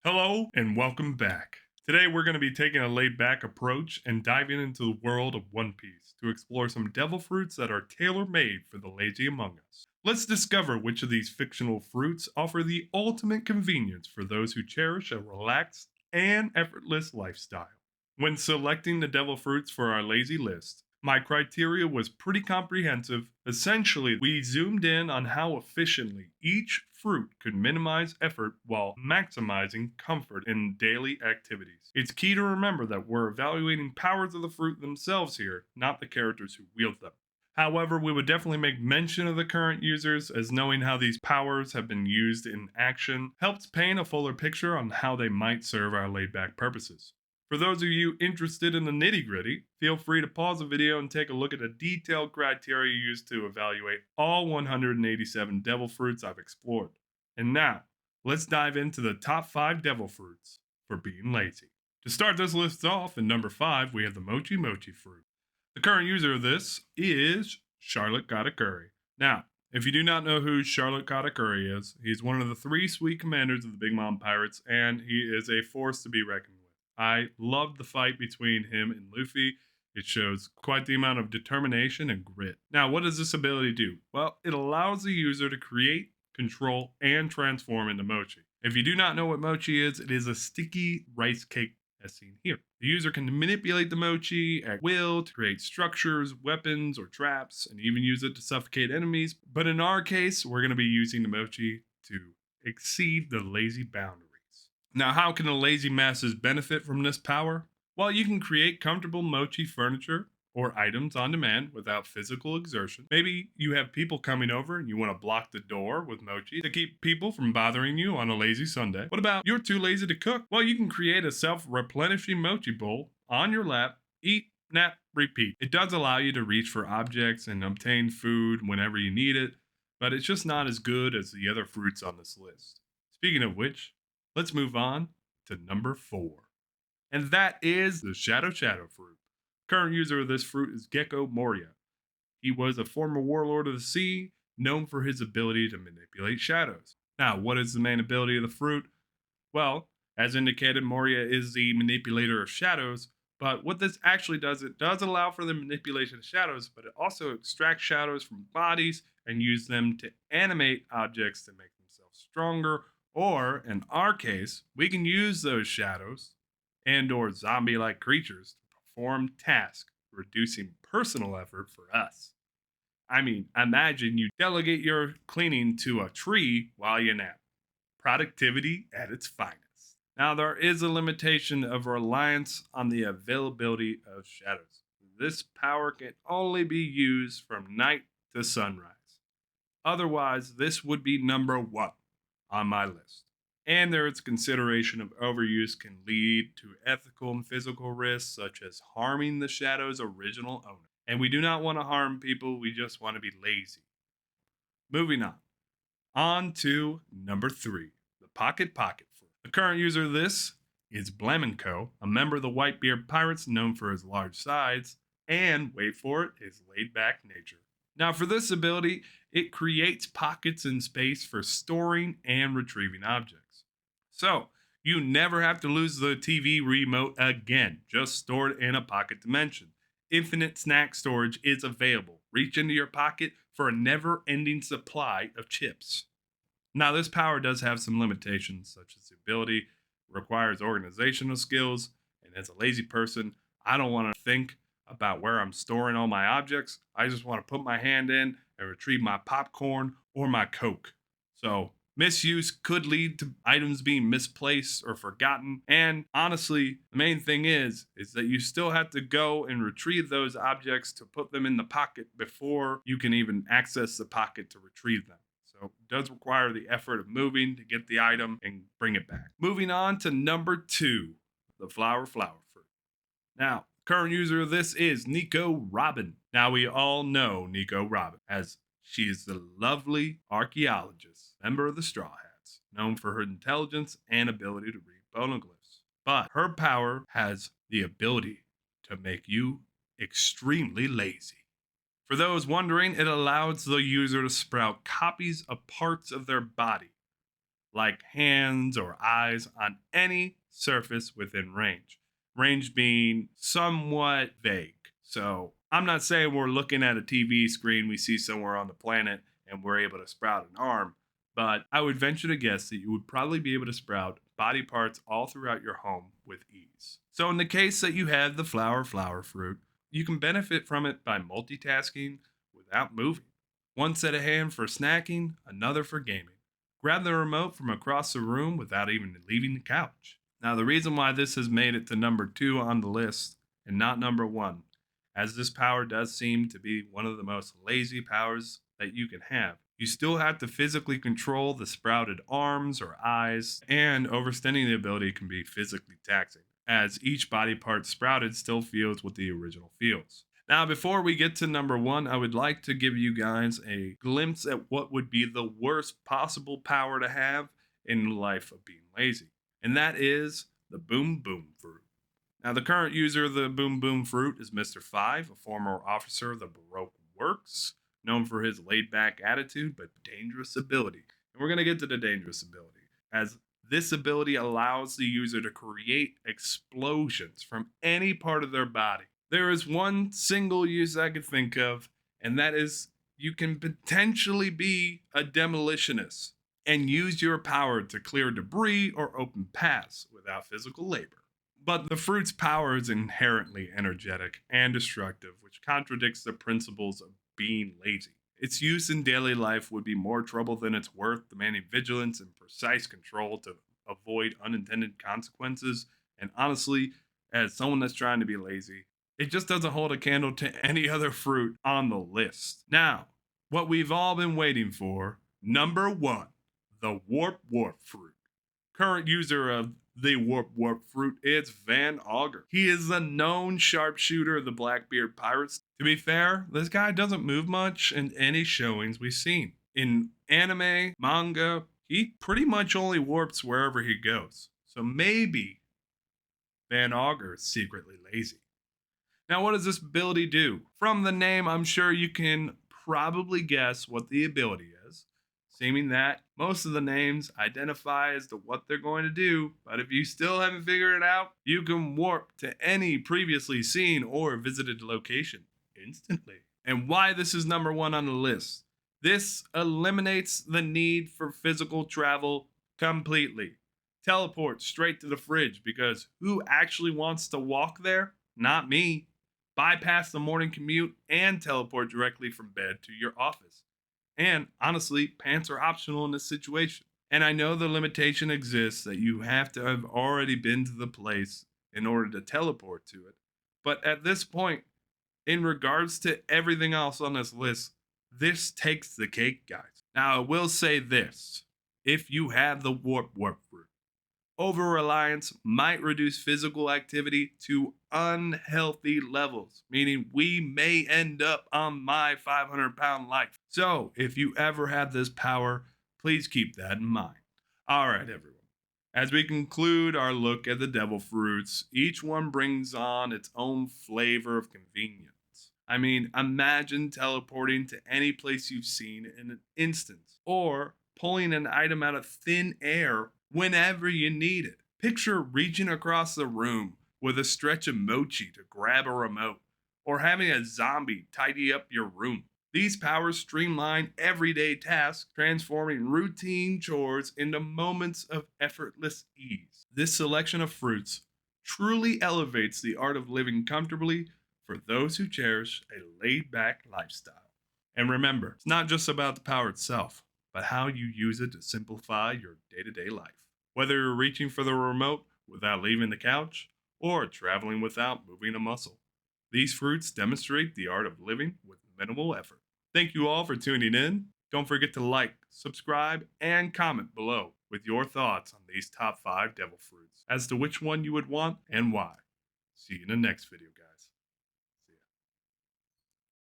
Hello and welcome back. Today we're going to be taking a laid back approach and diving into the world of One Piece to explore some devil fruits that are tailor made for the lazy among us. Let's discover which of these fictional fruits offer the ultimate convenience for those who cherish a relaxed and effortless lifestyle. When selecting the devil fruits for our lazy list, my criteria was pretty comprehensive. Essentially, we zoomed in on how efficiently each fruit could minimize effort while maximizing comfort in daily activities. It's key to remember that we're evaluating powers of the fruit themselves here, not the characters who wield them. However, we would definitely make mention of the current users, as knowing how these powers have been used in action helps paint a fuller picture on how they might serve our laid back purposes. For those of you interested in the nitty gritty, feel free to pause the video and take a look at the detailed criteria used to evaluate all 187 devil fruits I've explored. And now, let's dive into the top 5 devil fruits for being lazy. To start this list off, in number 5, we have the Mochi fruit. The current user of this is Charlotte Katakuri. Now, if you do not know who Charlotte Katakuri is, he's one of the 3 sweet commanders of the Big Mom Pirates, and he is a force to be reckoned with. I loved the fight between him and Luffy. It shows quite the amount of determination and grit. Now, what does this ability do? Well, it allows the user to create, control, and transform into Mochi. If you do not know what Mochi is, it is a sticky rice cake as seen here. The user can manipulate the Mochi at will to create structures, weapons, or traps, and even use it to suffocate enemies. But in our case, we're going to be using the Mochi to exceed the lazy boundary. Now, how can the lazy masses benefit from this power? Well, you can create comfortable Mochi furniture or items on demand without physical exertion. Maybe you have people coming over and you want to block the door with Mochi to keep people from bothering you on a lazy Sunday. What about you're too lazy to cook? Well, you can create a self-replenishing Mochi bowl on your lap, eat, nap, repeat. It does allow you to reach for objects and obtain food whenever you need it, but it's just not as good as the other fruits on this list. Speaking of which, let's move on to number 4. And that is the Shadow fruit. Current user of this fruit is Gecko Moria. He was a former warlord of the sea, known for his ability to manipulate shadows. Now, what is the main ability of the fruit? Well, as indicated, Moria is the manipulator of shadows, but what this actually does, it does allow for the manipulation of shadows, but it also extracts shadows from bodies and use them to animate objects to make themselves stronger, or in our case, we can use those shadows and or zombie-like creatures to perform tasks, reducing personal effort for us. I mean, imagine you delegate your cleaning to a tree while you nap. Productivity at its finest. Now, there is a limitation of reliance on the availability of shadows. This power can only be used from night to sunrise. Otherwise, this would be number 1 on my list. And there is consideration of overuse can lead to ethical and physical risks, such as harming the shadow's original owner. And we do not want to harm people, we just want to be lazy. Moving on. On to number 3, the Pocket fruit. The current user of this is Blamenco, a member of the Whitebeard Pirates known for his large size and, wait for it, his laid back nature. Now, for this ability, it creates pockets in space for storing and retrieving objects. So, you never have to lose the TV remote again, just stored in a pocket dimension. Infinite snack storage is available. Reach into your pocket for a never ending supply of chips. Now, this power does have some limitations, such as the ability requires organizational skills, and as a lazy person, I don't want to think about where I'm storing all my objects. I just want to put my hand in and retrieve my popcorn or my Coke. So, misuse could lead to items being misplaced or forgotten. And honestly, the main thing is that you still have to go and retrieve those objects to put them in the pocket before you can even access the pocket to retrieve them. So it does require the effort of moving to get the item and bring it back. Moving on to number 2, the flower fruit. Now, current user of this is Nico Robin. Now, we all know Nico Robin, as she is the lovely archaeologist, member of the Straw Hats, known for her intelligence and ability to read poneglyphs. But her power has the ability to make you extremely lazy. For those wondering, it allows the user to sprout copies of parts of their body, like hands or eyes, on any surface within range. Range being somewhat vague. So I'm not saying we're looking at a TV screen we see somewhere on the planet and we're able to sprout an arm, but I would venture to guess that you would probably be able to sprout body parts all throughout your home with ease. So, in the case that you have the flower fruit, you can benefit from it by multitasking without moving. One set of hand for snacking, another for gaming. Grab the remote from across the room without even leaving the couch. Now, the reason why this has made it to number 2 on the list and not number 1, as this power does seem to be one of the most lazy powers that you can have. You still have to physically control the sprouted arms or eyes, and overstanding the ability can be physically taxing, as each body part sprouted still feels what the original feels. Now, before we get to number 1, I would like to give you guys a glimpse at what would be the worst possible power to have in life of being lazy, and that is the Boom Boom Fruit. Now, the current user of the Boom Boom Fruit is Mr. Five, a former officer of the Baroque Works, known for his laid back attitude but dangerous ability. And we're going to get to the dangerous ability, as this ability allows the user to create explosions from any part of their body. There is one single use I could think of, and that is you can potentially be a demolitionist and use your power to clear debris or open paths without physical labor. But the fruit's power is inherently energetic and destructive, which contradicts the principles of being lazy. Its use in daily life would be more trouble than it's worth, demanding vigilance and precise control to avoid unintended consequences. And honestly, as someone that's trying to be lazy, it just doesn't hold a candle to any other fruit on the list. Now, what we've all been waiting for, number 1, the Warp fruit. Current user of the Warp fruit is Van Augur. He is a known sharpshooter of the Blackbeard Pirates. To be fair, this guy doesn't move much in any showings we've seen. In anime, manga, he pretty much only warps wherever he goes. So maybe Van Augur is secretly lazy. Now, what does this ability do? From the name, I'm sure you can probably guess what the ability is, seeming that most of the names identify as to what they're going to do, but if you still haven't figured it out, you can warp to any previously seen or visited location instantly. And why this is number 1 on the list. This eliminates the need for physical travel completely. Teleport straight to the fridge, because who actually wants to walk there? Not me. Bypass the morning commute and teleport directly from bed to your office. And honestly, pants are optional in this situation. And I know the limitation exists that you have to have already been to the place in order to teleport to it. But at this point, in regards to everything else on this list, this takes the cake, guys. Now, I will say this. If you have the warp fruit, over reliance might reduce physical activity to unhealthy levels, meaning we may end up on my 500-pound life. So, if you ever have this power, please keep that in mind. All right, everyone. As we conclude our look at the devil fruits, each one brings on its own flavor of convenience. I mean, imagine teleporting to any place you've seen in an instant, or pulling an item out of thin air whenever you need it. Picture reaching across the room with a stretch of Mochi to grab a remote, or having a zombie tidy up your room. These powers streamline everyday tasks, transforming routine chores into moments of effortless ease. This selection of fruits truly elevates the art of living comfortably for those who cherish a laid back lifestyle. And remember, it's not just about the power itself, but how you use it to simplify your day to day life. Whether you're reaching for the remote without leaving the couch, or traveling without moving a muscle, these fruits demonstrate the art of living with minimal effort. Thank you all for tuning in. Don't forget to like, subscribe, and comment below with your thoughts on these top 5 devil fruits as to which one you would want and why. See you in the next video, guys.